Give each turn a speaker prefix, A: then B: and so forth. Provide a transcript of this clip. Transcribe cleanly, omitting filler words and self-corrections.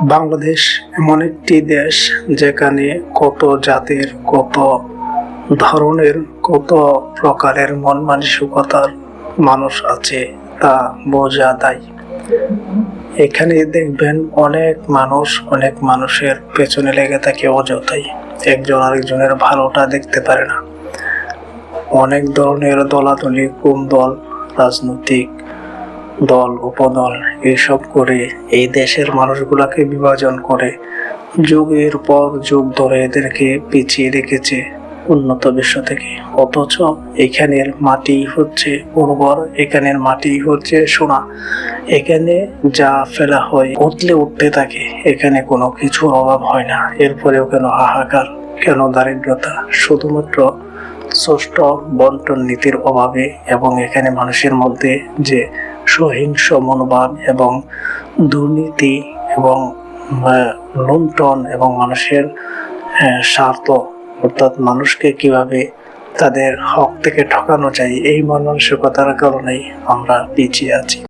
A: বাংলাদেশ এমন একটি দেশ যেখানে কত জাতের, কত ধরনের, কত প্রকারের মন মানসিকতার মানুষ আছে তা বোঝা দায়। এখানে দেখবেন অনেক মানুষের পেছনে লেগে থাকে অযথাই, একজন আরেকজনের ভালোটা দেখতে পারে না। অনেক ধরনের দলাদলি, কুন্দল, রাজনৈতিক দল, উপদল এইসব করে এই দেশের মানুষগুলাকে বিভাজন করে যুগের পর যুগ ধরে এদেরকে পিছিয়ে রেখেছে উন্নত বিশ্ব থেকে। অথচ এখানের মাটি হচ্ছে উর্বর, এখানের মাটি হচ্ছে সোনা। এখানে যা ফেলা হয় উঠলে উঠতে থাকে, এখানে কোনো কিছুর অভাব হয় না। এরপরেও কেন হাহাকার, কেন দারিদ্রতা? শুধুমাত্র ষষ্ঠ বন্টন নীতির অভাবে এবং এখানে মানুষের মধ্যে যে সহিংস মনোভাব এবং দুর্নীতি এবং লুণ্ঠন এবং মানুষের স্বার্থ, অর্থাৎ মানুষকে কিভাবে তাদের হক থেকে ঠকানো যায়, এই মন মানসিকতার কারণেই আমরা পিছিয়ে আছি।